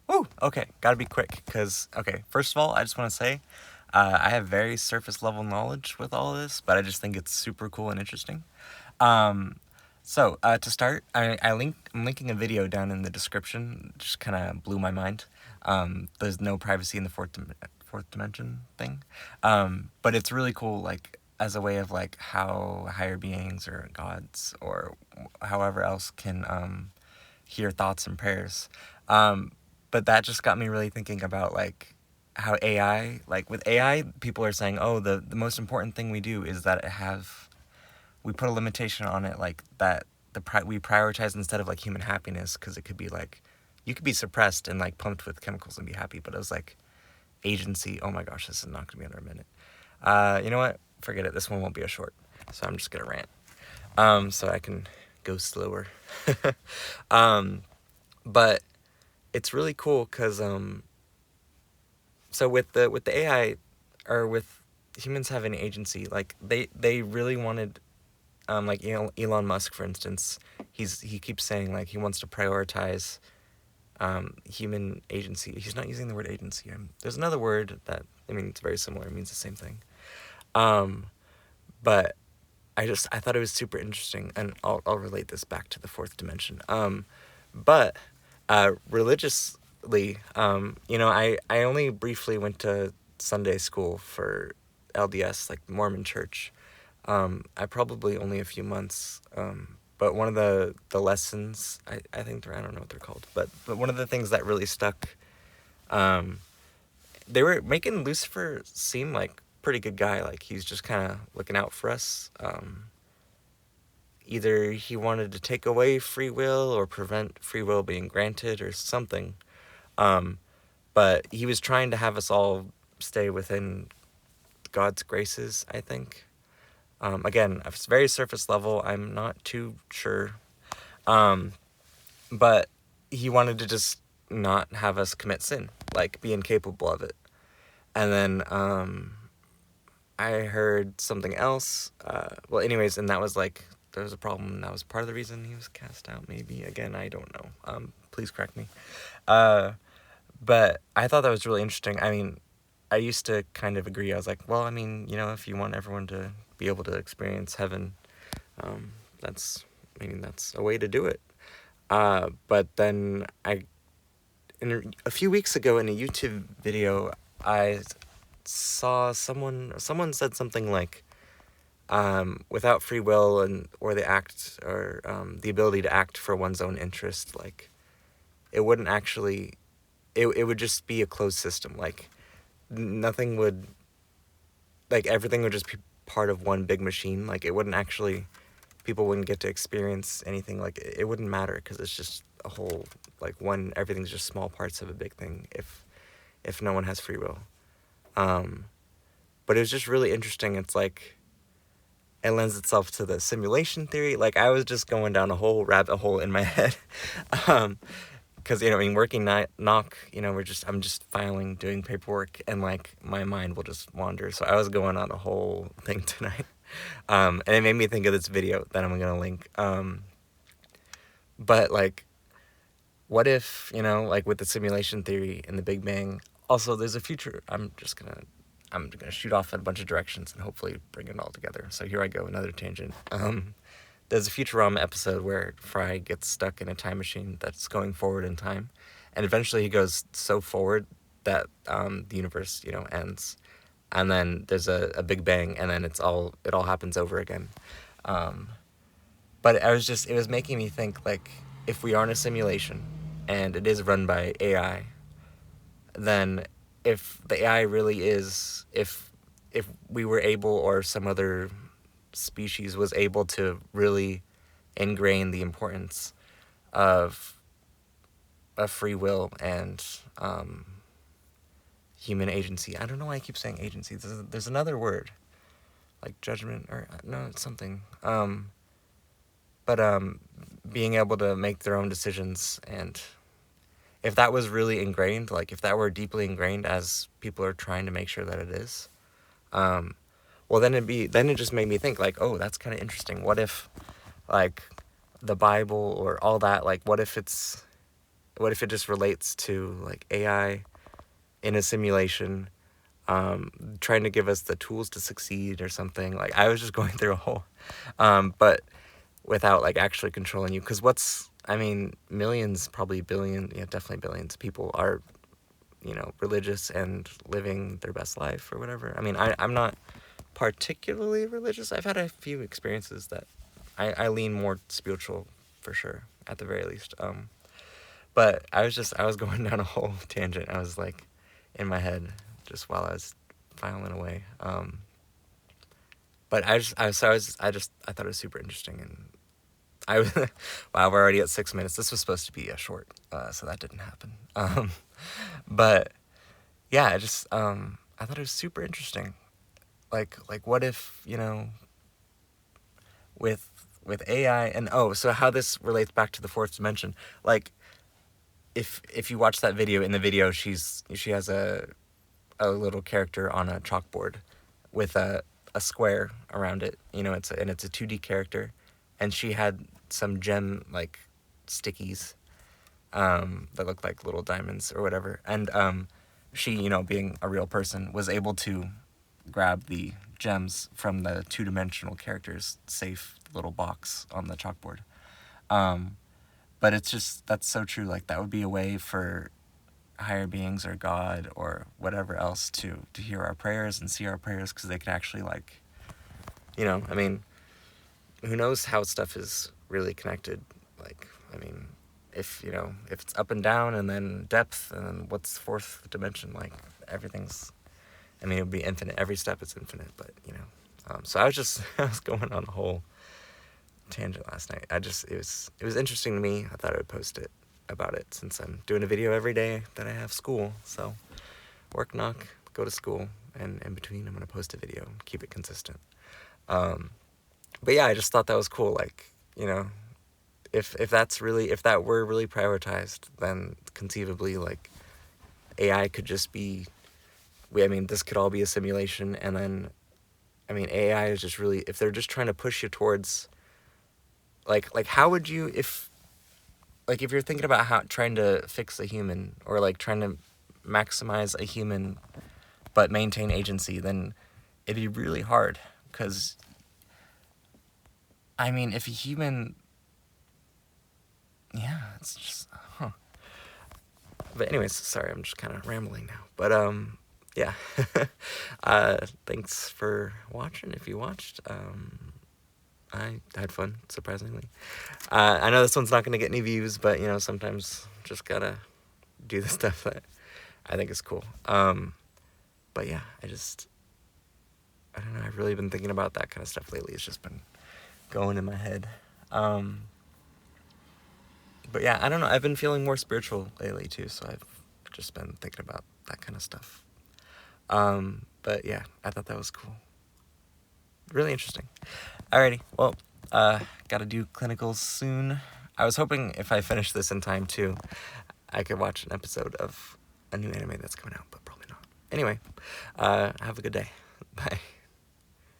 Woo! Okay, gotta be quick, because, okay, first of all, I just want to say, I have very surface level knowledge with all of this, but I just think it's super cool and interesting. Um, to start, I'm linking a video down in the description, just kind of blew my mind. There's no privacy in the fourth dimension thing. But it's really cool, like, as a way of, like, how higher beings or gods or however else can, hear thoughts and prayers. Um, but that just got me really thinking about, like, how AI, like with AI, people are saying, oh, the most important thing we do is that we put a limitation on it, like that we prioritize instead of like human happiness, because it could be like, you could be suppressed and like pumped with chemicals and be happy, but it was like agency. Oh my gosh, this is not gonna be under a minute. You know what? Forget it. This one won't be a short, so I'm just gonna rant. So I can go slower. But it's really cool because so with the AI, or with humans having agency, like they really wanted, like, you know, Elon Musk, for instance, he keeps saying, like, he wants to prioritize human agency. He's not using the word agency. There's another word that, I mean, it's very similar. It means the same thing. But I thought it was super interesting, and I'll relate this back to the fourth dimension. But religiously, you know, I only briefly went to Sunday school for LDS, like Mormon church. I probably only a few months. But one of the lessons, I think I don't know what they're called, but one of the things that really stuck, they were making Lucifer seem like pretty good guy. Like, he's just kind of looking out for us. Either he wanted to take away free will or prevent free will being granted or something. But he was trying to have us all stay within God's graces, I think. Again, it's very surface level. I'm not too sure. But he wanted to just not have us commit sin, like be incapable of it. And then I heard something else. Well, anyways, and that was like, there was a problem, and that was part of the reason he was cast out, maybe. Again, I don't know. Please correct me. But I thought that was really interesting. I mean, I used to kind of agree. I was like, well, I mean, you know, if you want everyone to be able to experience heaven, that's a way to do it. But then a few weeks ago in a YouTube video, I saw someone said something like, without free will or the act, or the ability to act for one's own interest, like, it wouldn't actually, it would just be a closed system. Like, nothing would, like, everything would just be part of one big machine. Like, it wouldn't actually, people wouldn't get to experience anything. Like, it wouldn't matter, because it's just a whole, like, everything's just small parts of a big thing if no one has free will. But it was just really interesting. It's like, it lends itself to the simulation theory. Like, I was just going down a whole rabbit hole in my head. Because, you know, I mean, working knock, you know, I'm just filing, doing paperwork, and, like, my mind will just wander. So I was going on a whole thing tonight. And it made me think of this video that I'm going to link. But, like, what if, you know, like, with the simulation theory and the Big Bang, also there's a future. I'm gonna shoot off in a bunch of directions and hopefully bring it all together. So here I go, another tangent. There's a Futurama episode where Fry gets stuck in a time machine that's going forward in time, and eventually he goes so forward that the universe, you know, ends, and then there's a Big Bang, and then it all happens over again. But it was making me think, like, if we are in a simulation and it is run by AI, then if the AI really is, if we were able, or some other species was able to really ingrain the importance of free will and human agency. I don't know why I keep saying agency. There's another word, like judgment, or no, it's something. But being able to make their own decisions, and if that was really ingrained, like if that were deeply ingrained, as people are trying to make sure that it is, well, then it just made me think, like, oh, that's kind of interesting. What if, like, the Bible or all that, like, what if it's what if it just relates to like AI in a simulation, trying to give us the tools to succeed or something. Like I was just going through a whole, but without like actually controlling you. Because I mean, millions, probably billion, yeah, definitely billions of people are, religious and living their best life or whatever. I mean, I'm not particularly religious. I've had a few experiences that I lean more spiritual for sure, at the very least. But I was going down a whole tangent. I was like in my head just while I was filing away. But I thought it was super interesting, and I was, wow, we're already at 6 minutes. This was supposed to be a short, so that didn't happen. But yeah, I thought it was super interesting. Like what if, with AI and, so how this relates back to the fourth dimension. Like if you watch that video, in the video, she has a little character on a chalkboard with a square around it. It's a 2D character, and she had some gem like stickies that looked like little diamonds or whatever. And she, being a real person, was able to grab the gems from the two-dimensional character's safe little box on the chalkboard. But it's just, that's so true. Like that would be a way for higher beings or God or whatever else to hear our prayers and see our prayers, because they could actually, like, I mean, who knows how stuff is really connected. Like, I mean, if it's up and down and then depth and then what's fourth dimension, like everything's, I mean, it would be infinite. Every step is infinite, but so I was going on a whole tangent last night. It was interesting to me. I thought I would post it about it, since I'm doing a video every day that I have school. So work, knock, go to school, and in between I'm going to post a video, keep it consistent. But yeah, I just thought that was cool. Like, if that were really prioritized, then conceivably, like, AI could just be, this could all be a simulation. And then, AI is just really, if they're just trying to push you towards, like how would you, if you're thinking about trying to fix a human, or like trying to maximize a human but maintain agency, then it'd be really hard. Because, if a human, yeah, it's just, But anyways, sorry, I'm just kind of rambling now. But yeah, thanks for watching. If you watched, I had fun, surprisingly. I know this one's not going to get any views, but sometimes just gotta do the stuff that I think is cool. But yeah, I don't know, I've really been thinking about that kind of stuff lately. It's just been going in my head. But yeah, I don't know, I've been feeling more spiritual lately too, so I've just been thinking about that kind of stuff. But yeah, I thought that was cool. Really interesting. Alrighty, well, gotta do clinicals soon. I was hoping if I finish this in time too, I could watch an episode of a new anime that's coming out, but probably not. Anyway, have a good day. Bye.